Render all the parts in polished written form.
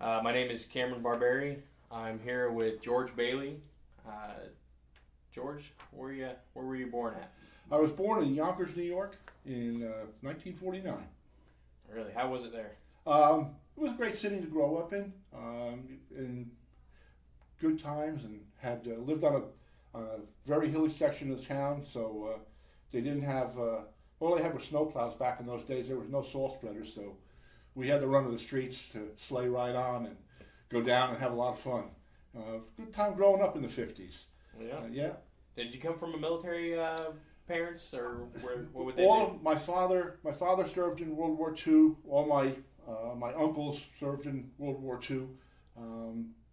My name is Cameron Barberi. I'm here with George Bailie. George, where were you born at? I was born in Yonkers, New York in 1949. Really, how was it there? It was a great city to grow up in good times, and had lived on a very hilly section of the town, so they didn't have, all they had were snowplows back in those days. There was no salt spreaders, so we had to run to the streets to sleigh ride on and go down and have a lot of fun. Good time growing up in the 50s. Yeah. Yeah. Did you come from a military parents, or what would they All do? of my father served in World War II. All my uncles served in World War II.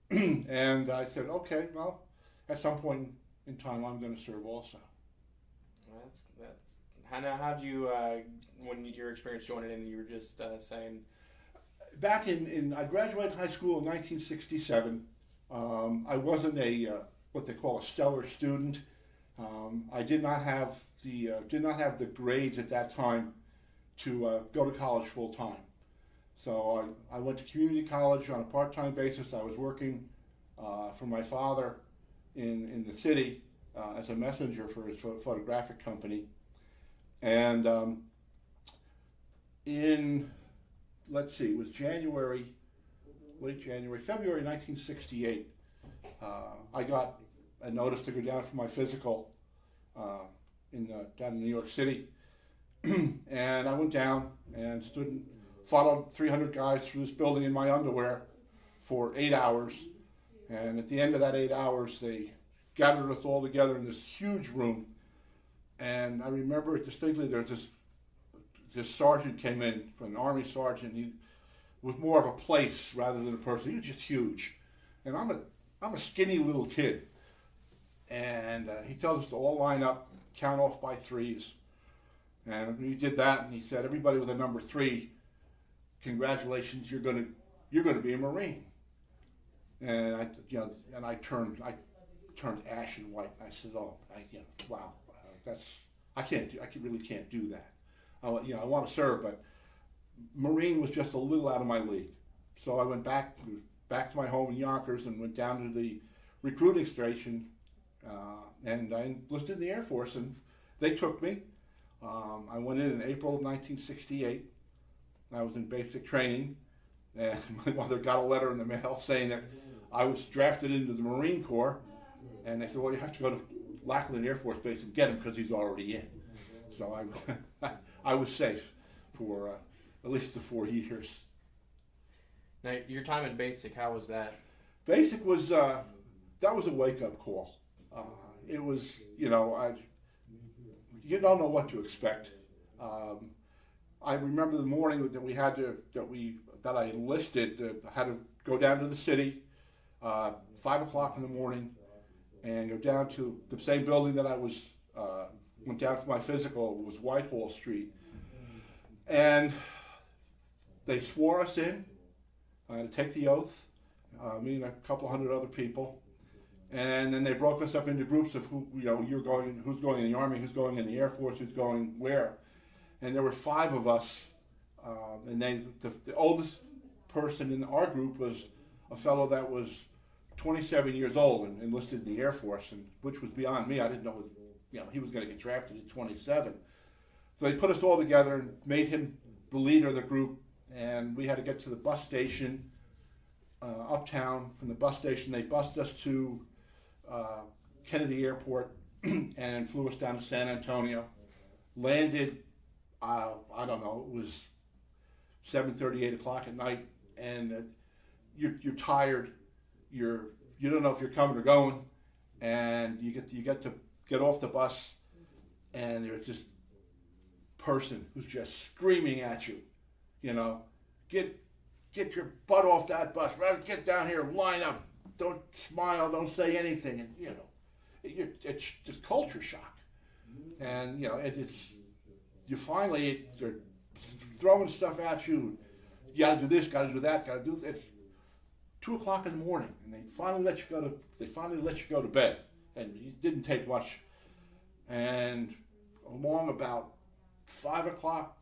And I said, okay, well, at some point in time, I'm going to serve also. That's how'd you when your experience joining in? You were just saying. Back in I graduated high school in 1967. I wasn't a what they call a stellar student. I did not have the grades at that time to go to college full time. So I went to community college on a part-time basis. I was working for my father in the city as a messenger for his photographic company. And in, let's see, it was late January, February 1968, I got a notice to go down for my physical down in New York City. And I went down and followed 300 guys through this building in my underwear for 8 hours. And at the end of that 8 hours, they gathered us all together in this huge room. And I remember it distinctly. There's this sergeant came in, an Army sergeant. He was more of a place rather than a person. He was just huge. And I'm a skinny little kid. And he tells us to all line up, count off by threes. And we did that, and he said, everybody with a number 3, congratulations, you're gonna be a Marine. And I turned ashen white. I said, oh, wow, I really can't do that. I want to serve, but Marine was just a little out of my league. So I went back to my home in Yonkers and went down to the recruiting station, and I enlisted in the Air Force, and they took me. I went in April of 1968. I was in basic training, and my mother got a letter in the mail saying that I was drafted into the Marine Corps, and they said, well, you have to go to Lackland Air Force Base and get him because he's already in. So I was safe for at least the 4 years. Now, your time in basic, how was that? Basic was that was a wake-up call. It was, you don't know what to expect. I remember the morning that I enlisted, had to go down to the city, 5 o'clock in the morning, and go down to the same building that I went down for my physical. It was Whitehall Street, and they swore us in to take the oath, me and a couple hundred other people. And then they broke us up into groups of who's going in the Army, who's going in the Air Force, who's going where. And there were 5 of us, and the oldest person in our group was a fellow that was 27 years old and enlisted in the Air Force, which was beyond me. I didn't know he was going to get drafted at 27. So they put us all together and made him the leader of the group, and we had to get to the bus station uptown. From the bus station, they bused us to Kennedy Airport and flew us down to San Antonio. Landed, I don't know, it was 7:30, 8 o'clock at night, and you're tired. You don't know if you're coming or going, and you get to get off the bus, and there's this person who's just screaming at you, get your butt off that bus, get down here, line up. Don't smile, don't say anything, and it's just culture shock. And they're throwing stuff at you. You got to do this, got to do that, got to do. It's 2 o'clock in the morning, and they finally let you go to bed, and it didn't take much. And along about 5 o'clock,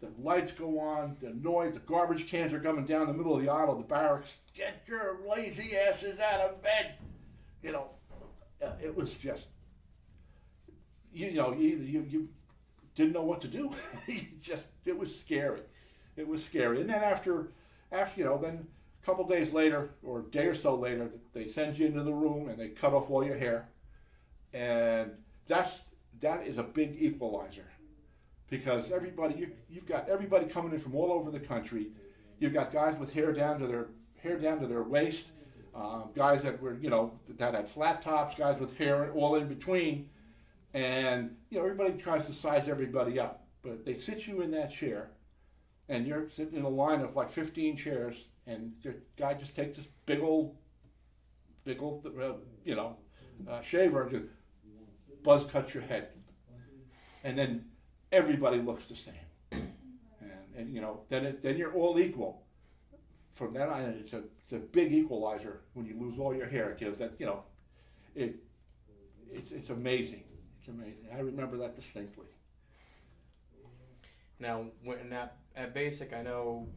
the lights go on, the noise, the garbage cans are coming down the middle of the aisle of the barracks. Get your lazy asses out of bed. You know, it was just, you didn't know what to do. It was scary. It was scary. And then after then a couple days later, or a day or so later, they send you into the room and they cut off all your hair. And that is a big equalizer, because you've got everybody coming in from all over the country. You've got guys with hair down to their waist, guys that were that had flat tops, guys with hair all in between, and everybody tries to size everybody up. But they sit you in that chair, and you're sitting in a line of like 15 chairs, and the guy just takes this big old shaver and just buzz cuts your head, and then everybody looks the same, and then you're all equal. From then on, it's a big equalizer when you lose all your hair, because it's amazing. It's amazing. I remember that distinctly. Now, at Basic, I know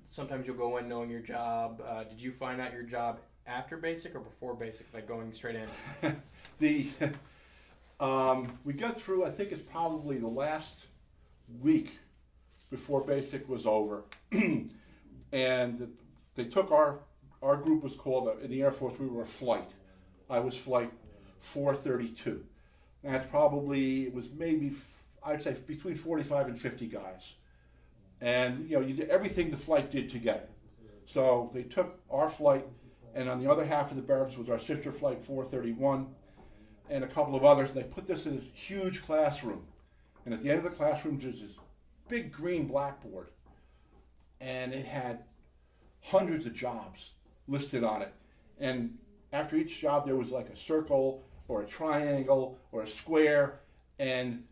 sometimes you'll go in knowing your job. Did you find out your job after Basic or before Basic, like going straight in? We got through, I think it's probably the last week before Basic was over. And they took our group was called, in the Air Force, we were a flight. I was flight 432. And that's probably, it was maybe, I'd say between 45 and 50 guys. And, you did everything the flight did together. So they took our flight, and on the other half of the barracks was our sister flight 431, and a couple of others, and they put this in this huge classroom. And at the end of the classroom, there's this big green blackboard, and it had hundreds of jobs listed on it. And after each job, there was like a circle or a triangle or a square, and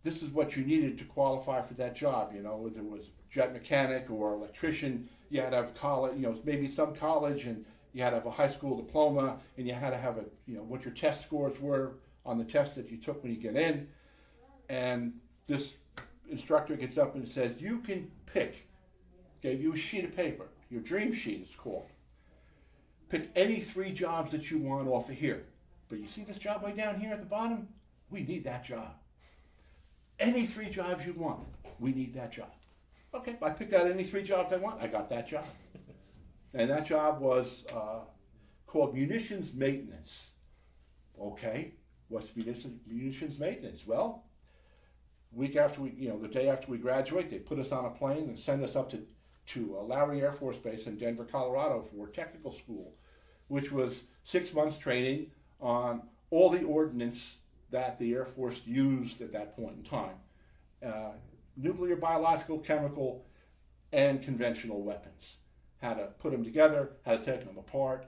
this is what you needed to qualify for that job. Whether it was jet mechanic or electrician, you had to have college, maybe some college, and you had to have a high school diploma, and you had to have what your test scores were on the test that you took when you get in. And this instructor gets up and says, you can pick, gave you a sheet of paper, your dream sheet it's called. Pick any 3 jobs that you want off of here. But you see this job way down here at the bottom? We need that job. Any 3 jobs you want, we need that job. Okay, I picked out any 3 jobs I want, I got that job. And that job was called munitions maintenance. Okay, what's munitions maintenance? Well, week after the day after we graduate, they put us on a plane and send us up to Lowry Air Force Base in Denver, Colorado for technical school, which was 6 months training on all the ordnance that the Air Force used at that point in time. Nuclear, biological, chemical, and conventional weapons. How to put them together, how to take them apart,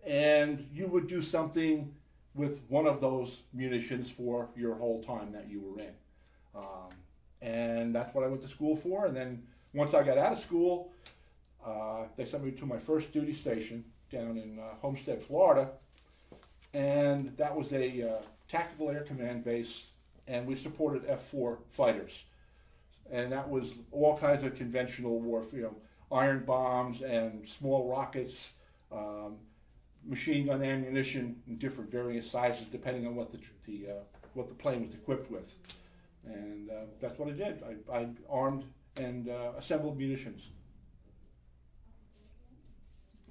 and you would do something with one of those munitions for your whole time that you were in. And that's what I went to school for. And then once I got out of school, they sent me to my first duty station down in Homestead, Florida. And that was a tactical air command base, and we supported F-4 fighters. And that was all kinds of conventional warfare, iron bombs and small rockets, machine gun ammunition in different various sizes depending on what the plane was equipped with. And that's what I did. I armed and assembled munitions.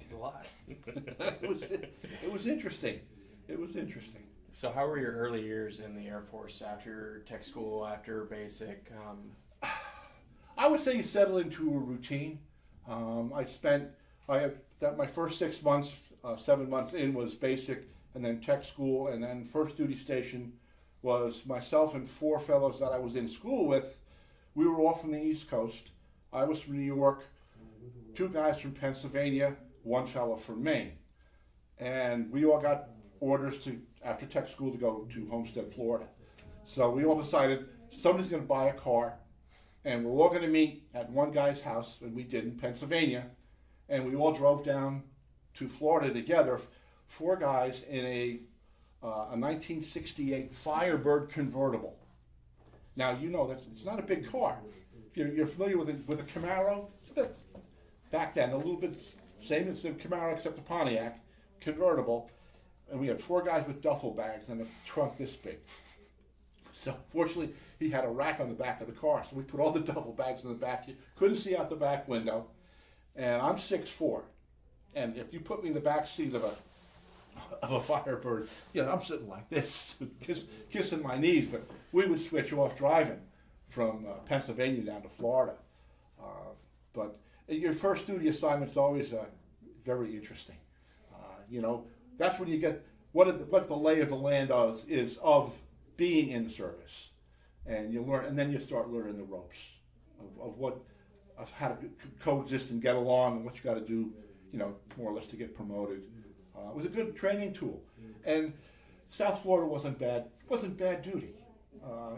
It's a lot. It was interesting. It was interesting. So how were your early years in the Air Force after tech school, after basic? I would say you settle into a routine. My first 6 months, 7 months in was basic, and then tech school, and then first duty station was myself and 4 fellows that I was in school with. We were all from the East Coast. I was from New York, 2 guys from Pennsylvania, 1 fellow from Maine. And we all got orders after tech school to go to Homestead, Florida. So we all decided somebody's going to buy a car, and we're all going to meet at one guy's house, and we did in Pennsylvania, and we all drove down to Florida together, 4 guys in a 1968 Firebird convertible. Now you know that it's not a big car. If you're familiar with a Camaro, it's a bit back then, a little bit same as the Camaro except the Pontiac, convertible. And we had 4 guys with duffel bags and a trunk this big. So fortunately, he had a rack on the back of the car, so we put all the duffel bags in the back. You couldn't see out the back window, and I'm 6'4", and if you put me in the back seat of a Firebird, I'm sitting like this, kissing my knees. But we would switch off driving from Pennsylvania down to Florida. But your first duty assignment's always very interesting. That's when you get what the lay of the land is of being in service, and you learn, and then you start learning the ropes of how to coexist and get along, and what you got to do, more or less to get promoted. It was a good training tool, and South Florida wasn't bad duty,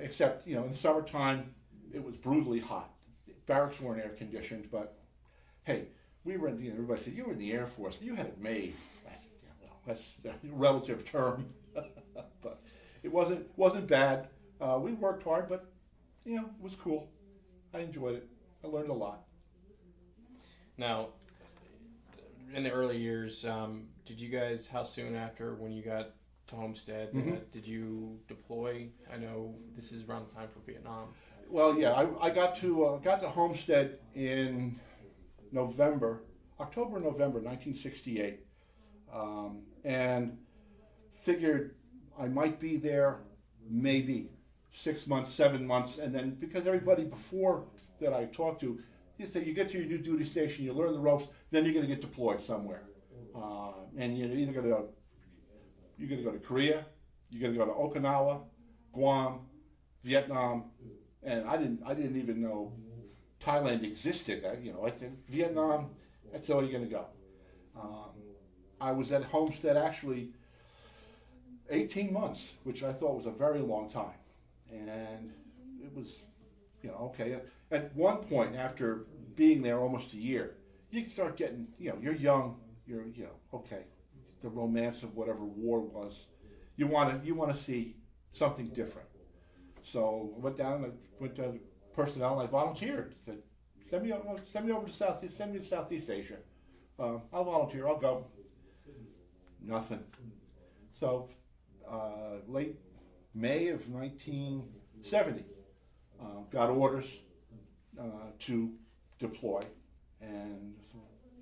except in the summertime it was brutally hot. Barracks weren't air conditioned, but hey, we were in the. Everybody said you were in the Air Force, you had it made. That's a relative term, but it wasn't bad. We worked hard, but it was cool. I enjoyed it. I learned a lot. Now, in the early years, did you guys? How soon after when you got to Homestead did you deploy? I know this is around the time for Vietnam. Well, yeah, I got to Homestead in October, November 1968. And figured I might be there maybe 6 months, 7 months, and then because everybody before that I talked to, you say you get to your new duty station, you learn the ropes, then you're going to get deployed somewhere, and you're either going to go to Korea, you're going to go to Okinawa, Guam, Vietnam, and I didn't even know Thailand existed. I think Vietnam, that's all you're going to go. I was at Homestead actually 18 months, which I thought was a very long time. And it was, okay. At one point, after being there almost a year, you can start getting, you're young, okay, the romance of whatever war was. You want to see something different. So I went to personnel, and I volunteered. Said, send me over to Southeast Asia. I'll volunteer, I'll go. Nothing. So, late May of 1970, got orders to deploy, and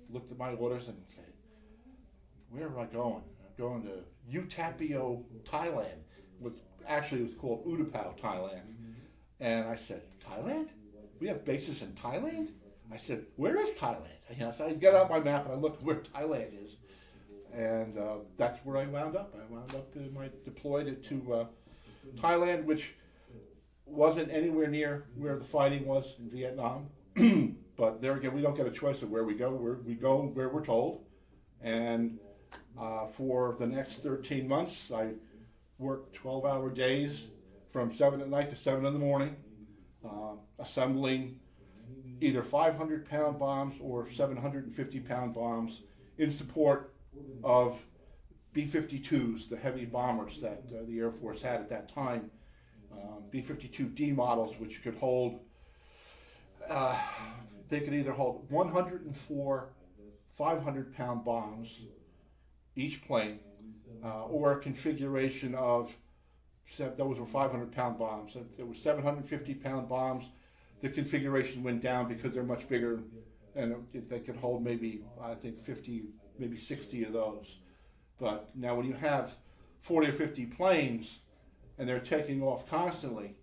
looked at my orders and said, "Where am I going?" I'm going to Utapio, Thailand. It was called Utapao, Thailand. And I said, "Thailand? We have bases in Thailand?" I said, "Where is Thailand?" So I get out my map and I look where Thailand is. And that's where I wound up. I deployed it to Thailand, which wasn't anywhere near where the fighting was in Vietnam. But there again, we don't get a choice of where we go. We go where we're told. And for the next 13 months, I worked 12-hour days from 7 at night to 7 in the morning, assembling either 500-pound bombs or 750-pound bombs in support of B-52s, the heavy bombers that the Air Force had at that time. B-52D models, which could hold, they could either hold 104 500-pound bombs, each plane, or a configuration of, those were 500-pound bombs. If there were 750-pound bombs, the configuration went down because they're much bigger, and they could hold maybe, I think, 50, maybe 60 of those. But now when you have 40 or 50 planes and they're taking off constantly,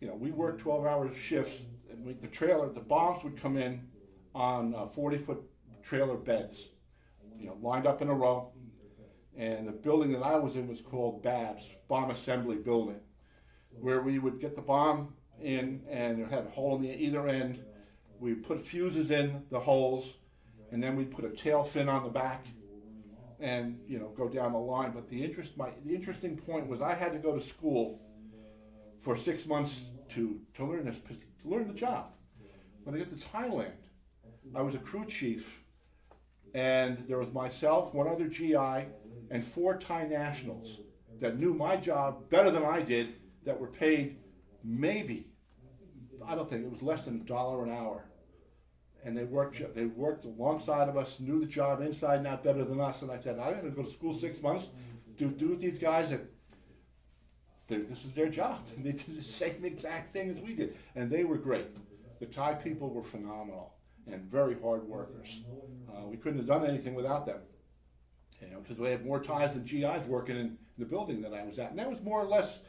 we work 12-hour shifts, and the bombs would come in on 40-foot trailer beds, lined up in a row. And the building that I was in was called BABS, Bomb Assembly Building, where we would get the bomb in, and it had a hole in either end. We'd put fuses in the holes, and then we'd put a tail fin on the back, and go down the line. But the interesting point was I had to go to school for 6 months to learn the job. When I got to Thailand, I was a crew chief, and there was myself, one other GI, and 4 Thai nationals that knew my job better than I did, that were paid maybe I don't think it was less than $1 an hour, and they worked alongside of us, knew the job inside and out better than us. And I said, I'm going to go to school 6 months to do with these guys that this is their job. They did the same exact thing as we did, and they were great. The Thai people were phenomenal and very hard workers. We couldn't have done anything without them, because we had more Thais than GIs working in the building that I was at, and that was more or less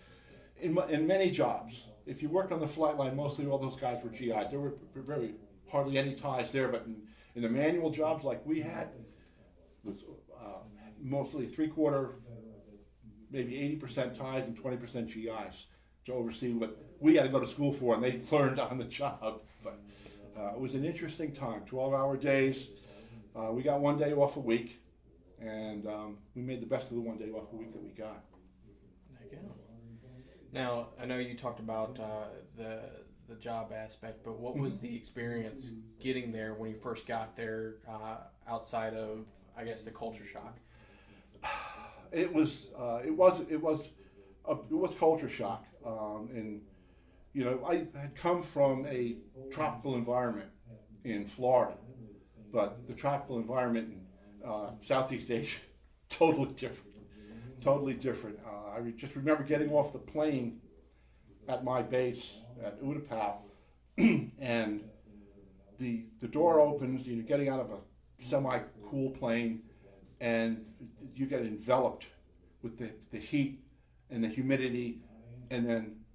in many jobs. If you worked on the flight line, mostly all those guys were GIs. There were hardly any Thais there, but in the manual jobs like we had, it was mostly 3/4, maybe 80% Thais and 20% GIs to oversee what we had to go to school for, and they learned on the job. But it was an interesting time, 12-hour days. We got 1 day off a week, and we made the best of the 1 day off a week that we got. There you go. Now, I know you talked about the job aspect, but what was the experience getting there when you first got there, outside of, I guess, the culture shock? It was culture shock, and I had come from a tropical environment in Florida, but the tropical environment in Southeast Asia, totally different. I just remember getting off the plane at my base at Utapao, and the door opens. You're getting out of a semi-cool plane, and you get enveloped with the heat and the humidity, and then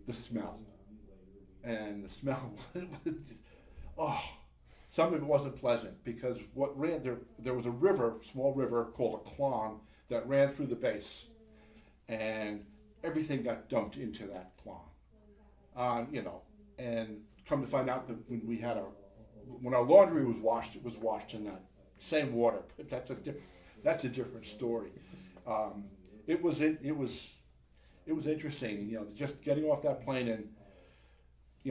the smell. And the smell, some of it wasn't pleasant, because what ran there was a river, small river called a klong, that ran through the base, and everything got dumped into that klong. And come to find out that when our laundry was washed, it was washed in that same water. But that's a different story. It was interesting, just getting off that plane, and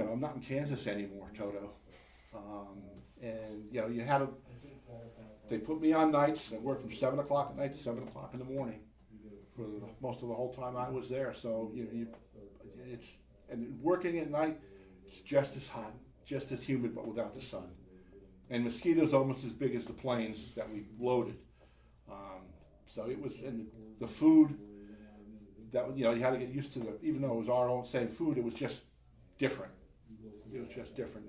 I'm not in Kansas anymore, Toto. And they put me on nights. I worked from 7 o'clock at night to 7 o'clock in the morning for most of the whole time I was there. So and working at night, it's just as hot, just as humid, but without the sun. And mosquitoes almost as big as the planes that we loaded. So it was, and the food that you had to get used to. Even though it was our own same food, it was just different. It was just different,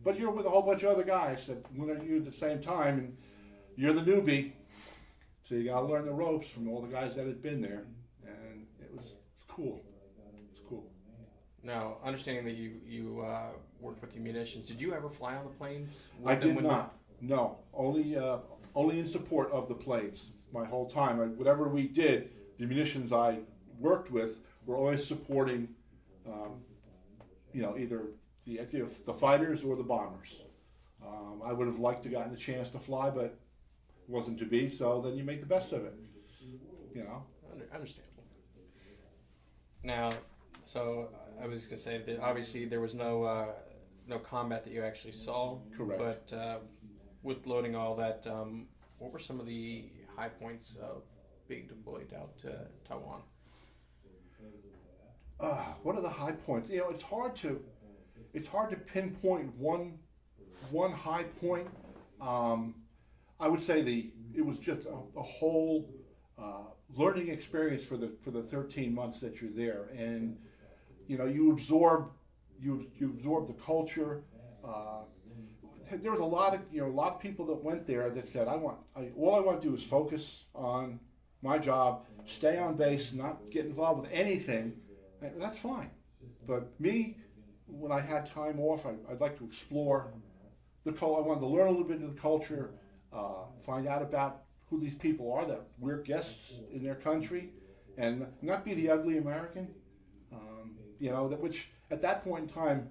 but you're with a whole bunch of other guys that learn you at the same time, and you're the newbie, so you got to learn the ropes from all the guys that had been there, and it's cool. It's cool. Now, understanding that you worked with the munitions, did you ever fly on the planes? I did not. No, only in support of the planes my whole time. Whatever we did, the munitions I worked with were always supporting, either the fighters or the bombers. I would have liked to gotten a chance to fly, but it wasn't to be. So then you make the best of it. Understandable. Now, so I was gonna say that obviously there was no combat that you actually saw. Correct. But with loading all that, what were some of the high points of being deployed out to Taiwan? What are the high points? It's hard to pinpoint one high point. I would say it was just a whole learning experience for the 13 months that you're there, and you absorb the culture. There was a lot of people that went there that said, all I want to do is focus on my job, stay on base, not get involved with anything. And that's fine. But me, when I had time off, I'd like to explore the culture. I wanted to learn a little bit of the culture, find out about who these people are, that we're guests in their country, and not be the ugly American. Which at that point in time,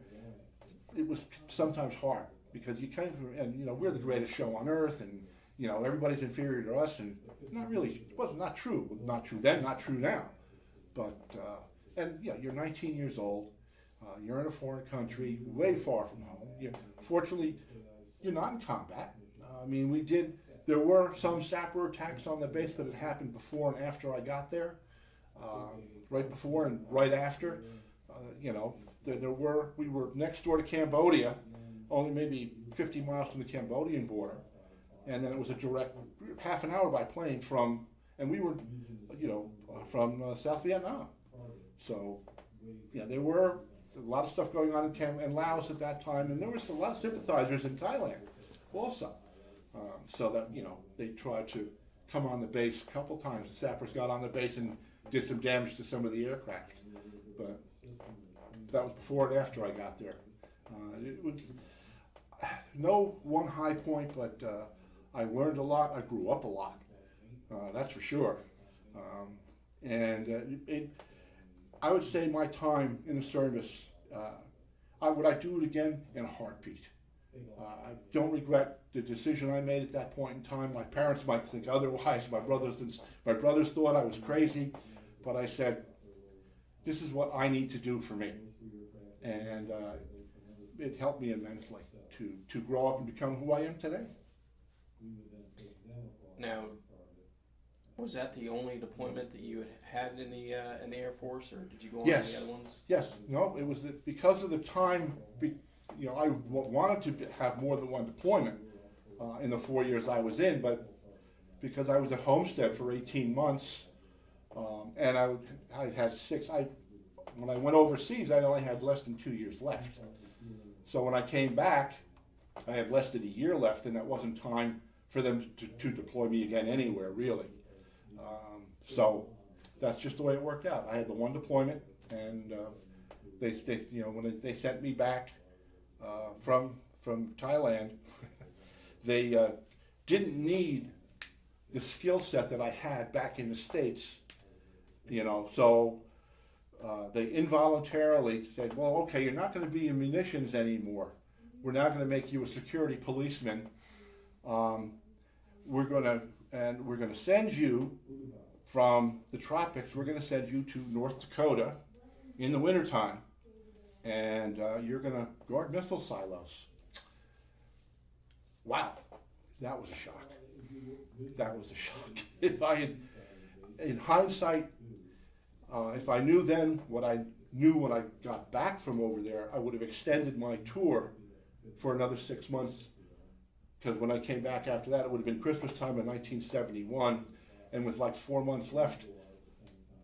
it was sometimes hard, because you kind of, and we're the greatest show on earth, and everybody's inferior to us, and not really. It wasn't not true. Not true then. Not true now. But you're 19 years old. You're in a foreign country, way far from home. Fortunately, you're not in combat. There were some sapper attacks on the base, but it happened before and after I got there. Right before and right after. we were next door to Cambodia, only maybe 50 miles from the Cambodian border, and then it was a direct half an hour by plane from, and we were, from South Vietnam. So, yeah, there were a lot of stuff going on in Laos at that time, and there was a lot of sympathizers in Thailand also. So that, they tried to come on the base a couple times. The sappers got on the base and did some damage to some of the aircraft. But that was before and after I got there. It was no one high point, but I learned a lot. I grew up a lot. That's for sure. I would say my time in the service, would I do it again? In a heartbeat. I don't regret the decision I made at that point in time. My parents might think otherwise. My brothers thought I was crazy, but I said, this is what I need to do for me. And it helped me immensely to grow up and become who I am today. Now, was that the only deployment that you had in the Air Force, or did you go on Yes. any other ones? Yes. No, it was because of the time. I wanted to have more than one deployment in the 4 years I was in, but because I was at Homestead for 18 months, and I had 6. When I went overseas, I only had less than 2 years left. So when I came back, I had less than a year left, and that wasn't time for them to deploy me again anywhere, really. So that's just the way it worked out. I had the one deployment, and when they sent me back from Thailand, they didn't need the skill set that I had back in the States, so they involuntarily said, well, okay, you're not going to be in munitions anymore. We're now going to make you a security policeman. We're going to send you from the tropics. We're going to send you to North Dakota in the wintertime, and you're going to guard missile silos. Wow, that was a shock. That was a shock. If I had, in hindsight, if I knew then what I knew when I got back from over there, I would have extended my tour for another 6 months, because when I came back after that, it would have been Christmas time in 1971, and with like 4 months left,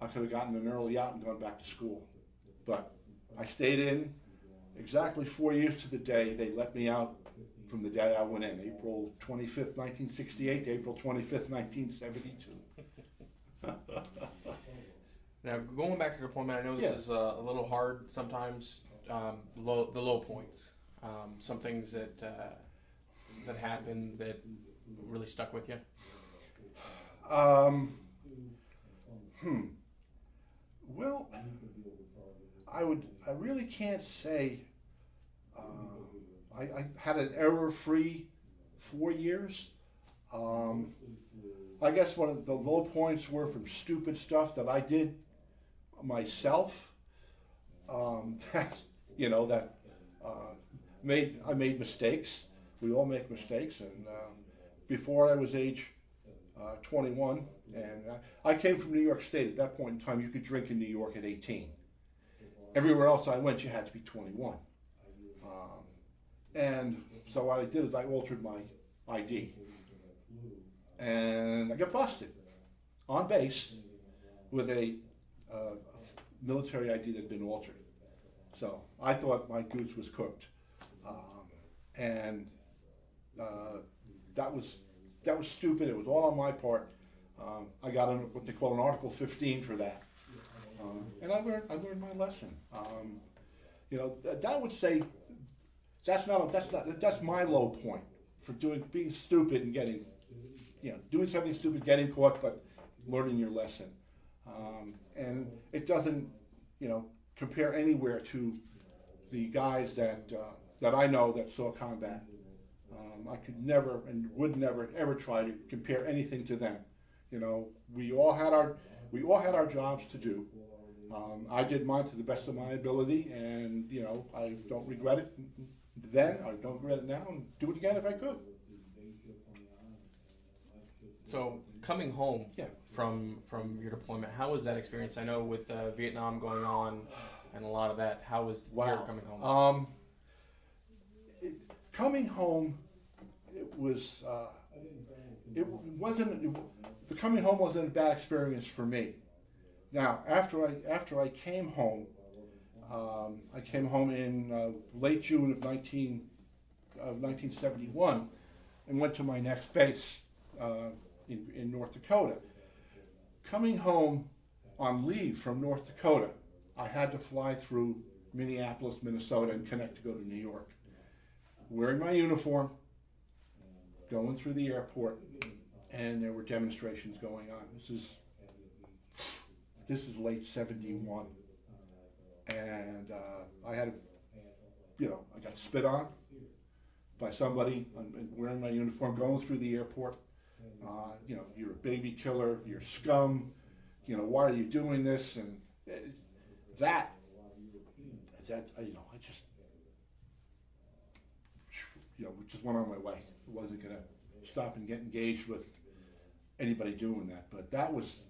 I could have gotten an early out and gone back to school. But I stayed in exactly 4 years to the day. They let me out from the day I went in, April 25th, 1968 to April 25th, 1972. Now, going back to deployment, I know this is a little hard sometimes, the low points, some things that happened that really stuck with you. Well, I really can't say. I had an error-free 4 years. I guess one of the low points were from stupid stuff that I did myself. I made mistakes. We all make mistakes, and before I was age 21, and I came from New York State. At that point in time, you could drink in New York at 18. Everywhere else I went, you had to be 21. And so what I did is I altered my ID, and I got busted on base with a military ID that had been altered. So I thought my goose was cooked, and that was stupid. It was all on my part. I got what they call an Article 15 for that, and I learned my lesson. That would say that's my low point for being stupid and getting, doing something stupid, getting caught, but learning your lesson. And it doesn't, compare anywhere to the guys that I know that saw combat. I could never and would never ever try to compare anything to them. We all had our jobs to do. I did mine to the best of my ability, and I don't regret it then. I don't regret it now, and do it again if I could. So coming home from your deployment, how was that experience? I know with Vietnam going on, and a lot of that. How was your Wow. coming home? Coming home, it was. It wasn't. The coming home wasn't a bad experience for me. Now, after I came home, I came home in late June of 1971, and went to my next base in North Dakota. Coming home on leave from North Dakota, I had to fly through Minneapolis, Minnesota, and connect to go to New York. Wearing my uniform, going through the airport, and there were demonstrations going on. This is late '71, and I had, I got spit on by somebody wearing my uniform, going through the airport. You're a baby killer, you're scum. Why are you doing this? And that we just went on my way. I wasn't gonna stop and get engaged with anybody doing that. But that was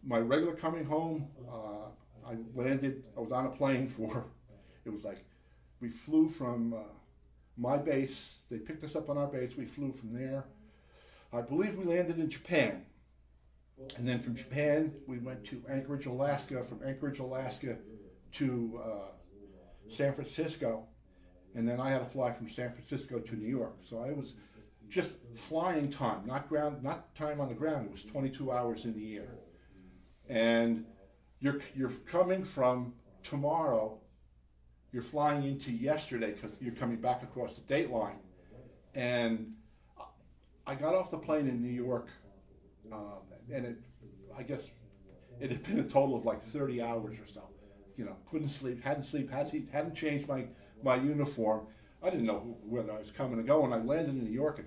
my regular coming home. I was on a plane it was like, we flew from my base. They picked us up on our base. We flew from there. I believe we landed in Japan. And then from Japan, we went to Anchorage, Alaska. From Anchorage, Alaska to San Francisco. And then I had to fly from San Francisco to New York. So I was just flying time, not time on the ground. It was 22 hours in the air. And you're coming from tomorrow, you're flying into yesterday because you're coming back across the date line. And I got off the plane in New York, and I guess it had been a total of like 30 hours or so. Couldn't sleep, hadn't changed my uniform. I didn't know whether I was coming to go, and I landed in New York at,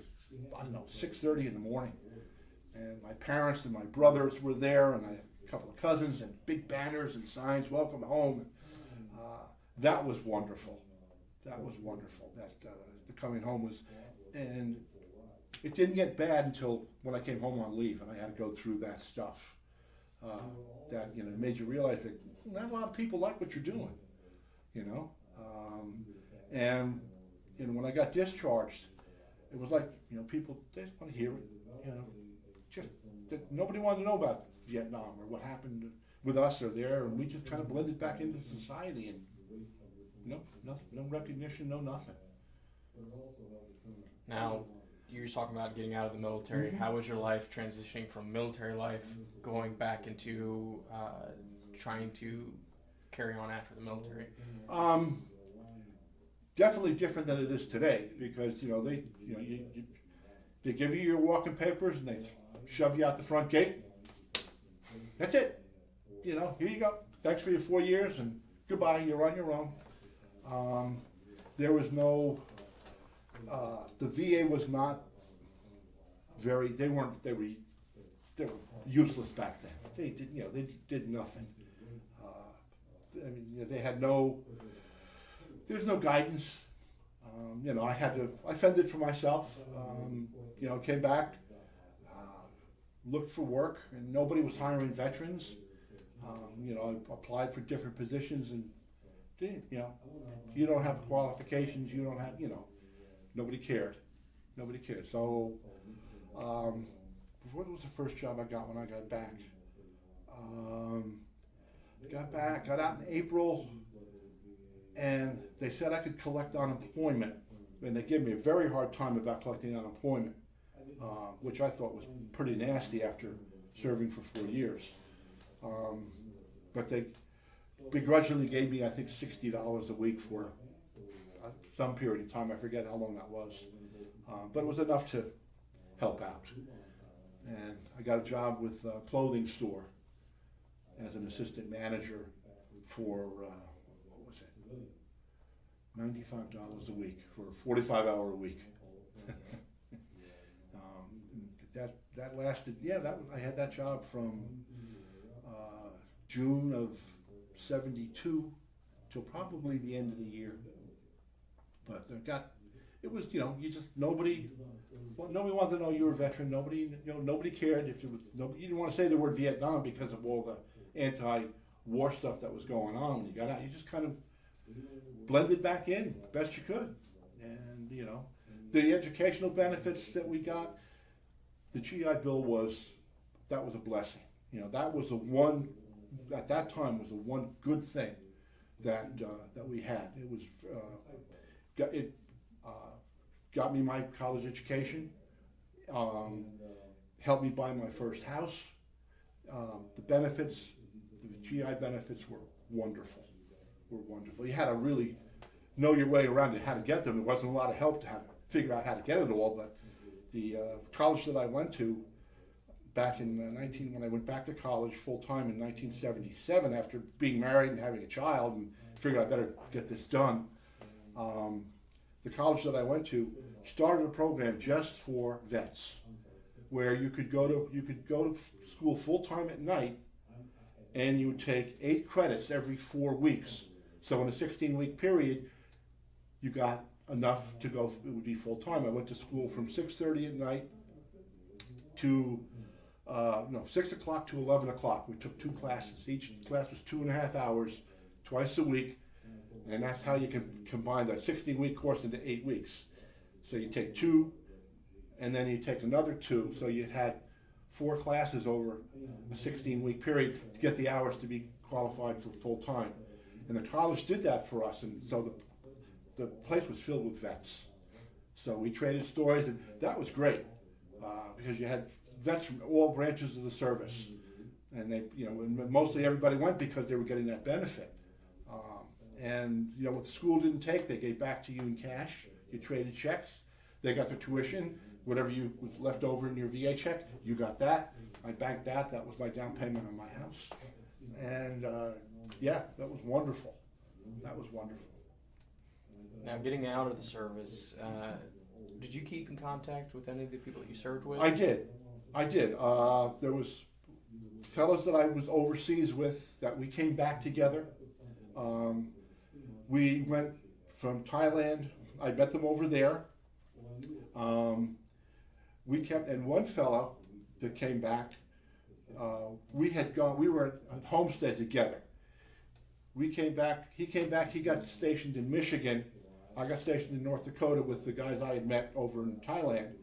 6:30 in the morning. And my parents and my brothers were there, and I had a couple of cousins, and big banners and signs, welcome home. That was wonderful. That the coming home was, and it didn't get bad until when I came home on leave, and I had to go through that stuff. That made you realize that not a lot of people like what you're doing. And when I got discharged, it was like, people, they just want to hear it, just that nobody wanted to know about Vietnam or what happened with us or there, and we just kind of blended back into society, and nothing, no recognition, no nothing. Now, you were talking about getting out of the military. How was your life transitioning from military life, going back into trying to carry on after the military? Definitely different than it is today, because they give you your walking papers and they shove you out the front gate. That's it. Here you go. Thanks for your 4 years and goodbye. You're on your own. There was no. The VA was not very. They were useless back then. They did nothing. They had no. There's no guidance. I fended for myself. Came back, looked for work, and nobody was hiring veterans. I applied for different positions, and you don't have qualifications. You don't have, nobody cared. Nobody cared. So, what was the first job I got when I got back? Got out in April. And they said I could collect unemployment, and they gave me a very hard time about collecting unemployment, which I thought was pretty nasty after serving for 4 years. But they begrudgingly gave me, I think, $60 a week for some period of time. I forget how long that was, but it was enough to help out. And I got a job with a clothing store as an assistant manager for $95 a week for a 45-hour week. That lasted. I had that job from June of '72 till probably the end of the year. But it was nobody wanted to know you were a veteran. Nobody cared if it was. You didn't want to say the word Vietnam because of all the war stuff that was going on. When you got out, you just kind of blended back in best you could. And, you know, the educational benefits that we got, the GI Bill that was a blessing. You know, that was the one, at that time, was the one good thing that we had. It was, got me my college education, helped me buy my first house. The benefits, the GI benefits were wonderful. You had to really know your way around it, how to get them. There wasn't a lot of help to figure out how to get it all, but the college that I went to back in when I went back to college full time in 1977, after being married and having a child, and figured I better get this done. The college that I went to started a program just for vets, where you could go to school full time at night, and you would take 8 credits every 4 weeks. So in a 16-week period, you got enough to go. It would be full time. I went to school from 6:30 at night to 6 o'clock to 11 o'clock. We took 2 classes. Each class was 2.5 hours, twice a week, and that's how you can combine that 16-week course into 8 weeks. So you take 2, and then you take another 2. So you had 4 classes over a 16-week period to get the hours to be qualified for full time. And the college did that for us, and so the place was filled with vets. So we traded stories, and that was great because you had vets from all branches of the service, and they, and mostly everybody went because they were getting that benefit. And what the school didn't take, they gave back to you in cash. You traded checks. They got their tuition. Whatever was left over in your VA check, you got that. I banked that. That was my down payment on my house. And that was wonderful. That was wonderful. Now, getting out of the service, did you keep in contact with any of the people that you served with? I did. There was fellows that I was overseas with that we came back together. We went from Thailand. I met them over there. And one fellow that came back, we were at Homestead together. He came back, he got stationed in Michigan. I got stationed in North Dakota with the guys I had met over in Thailand.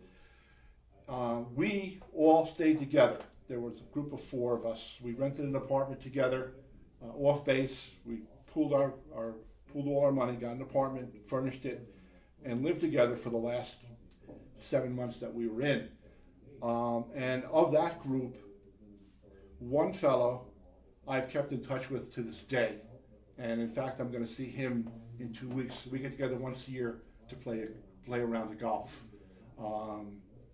We all stayed together. There was a group of 4 of us. We rented an apartment together, off base. We pooled all our money, got an apartment, furnished it, and lived together for the last 7 months that we were in. And of that group, one fellow I've kept in touch with to this day. And in fact, I'm going to see him in 2 weeks. We get together once a year to play a round of golf.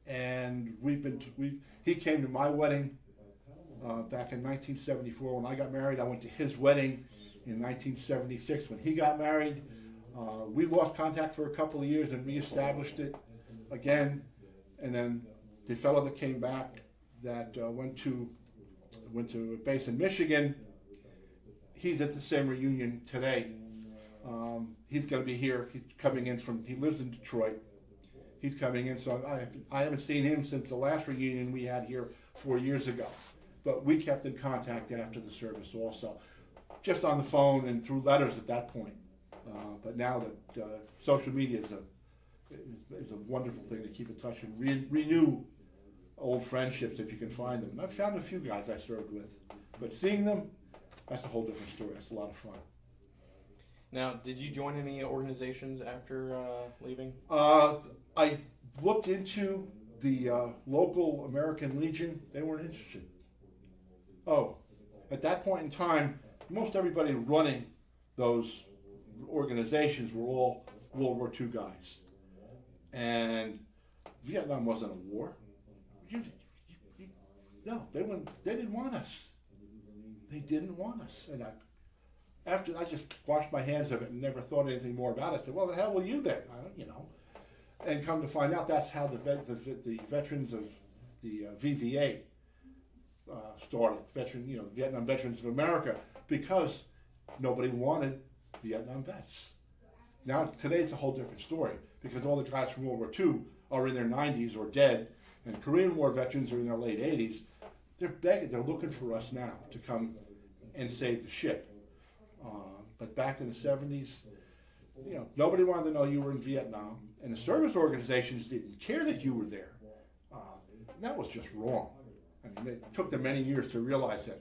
And he came to my wedding back in 1974 when I got married. I went to his wedding in 1976 when he got married. We lost contact for a couple of years and reestablished it again. And then the fellow that came back that went to a base in Michigan, he's at the same reunion today. He's going to be here. He's coming in he lives in Detroit. He's coming in, so I haven't seen him since the last reunion we had here 4 years ago. But we kept in contact after the service also, just on the phone and through letters at that point. But now that social media is a wonderful thing to keep in touch and renew old friendships if you can find them. And I've found a few guys I served with, but seeing them, that's a whole different story. That's a lot of fun. Now, did you join any organizations after leaving? I looked into the local American Legion. They weren't interested. At that point in time, most everybody running those organizations were all World War II guys. And Vietnam wasn't a war. No, they didn't want us. They didn't want us. And after I just washed my hands of it and never thought anything more about it. I said, well, the hell will you then? And come to find out, that's how the veterans of the VVA started. Vietnam Veterans of America, because nobody wanted Vietnam vets. Now today it's a whole different story, because all the guys from World War II are in their 90s or dead, and Korean War veterans are in their late 80s. They're begging, they're looking for us now to come and save the ship. But back in the 70s, nobody wanted to know you were in Vietnam, and the service organizations didn't care that you were there. And that was just wrong. I mean, it took them many years to realize that,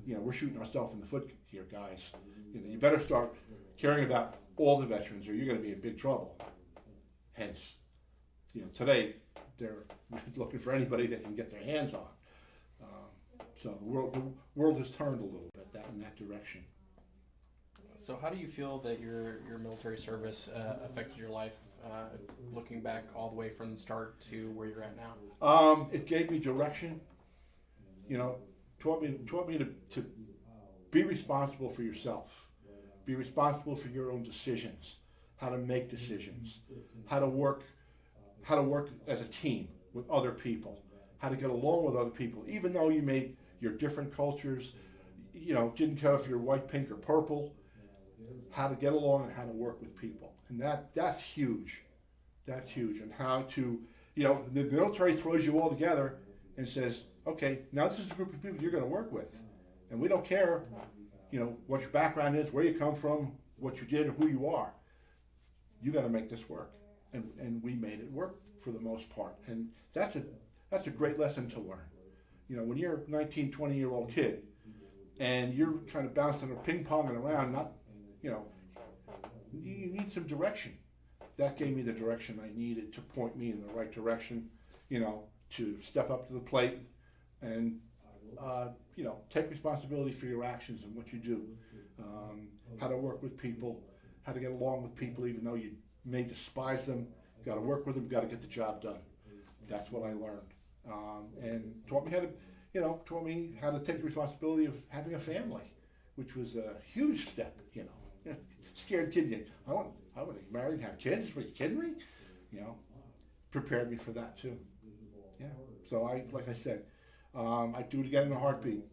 we're shooting ourselves in the foot here, guys. You better start caring about all the veterans, or you're going to be in big trouble. Hence, today they're looking for anybody they can get their hands on. So the world has turned a little bit in that direction. So how do you feel that your military service affected your life, looking back all the way from the start to where you're at now? It gave me direction. Taught me to be responsible for yourself, be responsible for your own decisions, how to make decisions, how to work as a team with other people, how to get along with other people, even though you made your different cultures, didn't care if you're white, pink, or purple, how to get along and how to work with people. And that's huge. That's huge. And how to, the military throws you all together and says, okay, now this is a group of people you're going to work with. And we don't care, what your background is, where you come from, what you did, or who you are. You got to make this work. And we made it work for the most part. And that's a great lesson to learn. When you're a 19, 20-year-old kid and you're kind of bouncing or ping-ponging around, you need some direction. That gave me the direction I needed to point me in the right direction, to step up to the plate and, take responsibility for your actions and what you do. How to work with people, how to get along with people even though you may despise them. You got to work with them, got to get the job done. That's what I learned. And taught me how to take the responsibility of having a family, which was a huge step, Scared kid. I want to get married and have kids. Are you kidding me? Prepared me for that too. Yeah. So like I said, I'd do it again in a heartbeat.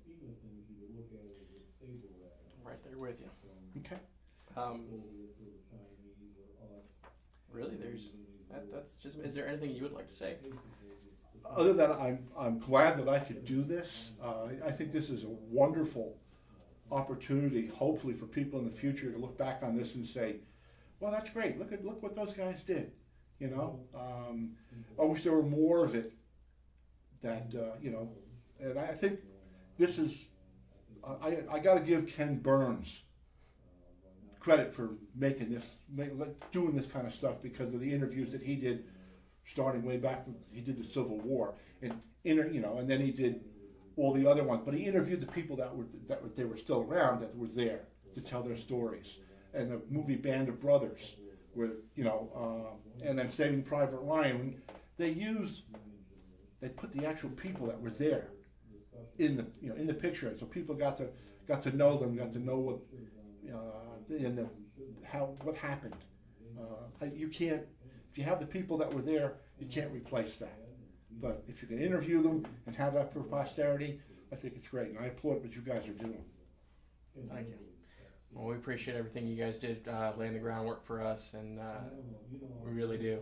Right there with you. Okay. Really, that's just. Is there anything you would like to say? Other than I'm glad that I could do this. I think this is a wonderful opportunity, hopefully, for people in the future to look back on this and say, well, that's great. Look what those guys did. I wish there were more of it. That and I think this is. I got to give Ken Burns credit for doing this kind of stuff because of the interviews that he did, starting way back when he did the Civil War, and then he did all the other ones. But he interviewed the people that were still around, that were there to tell their stories, and the movie Band of Brothers, where and then Saving Private Ryan. They put the actual people that were there in the picture, so people got to know them, got to know what happened. You can't, if you have the people that were there, you can't replace that. But if you can interview them and have that for posterity, I think it's great, and I applaud what you guys are doing. Thank you. Well, we appreciate everything you guys did, laying the groundwork for us, and we really do.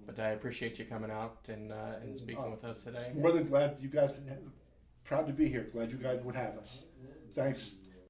But I appreciate you coming out and speaking with us today. More than glad you guys, proud to be here. Glad you guys would have us. Thanks.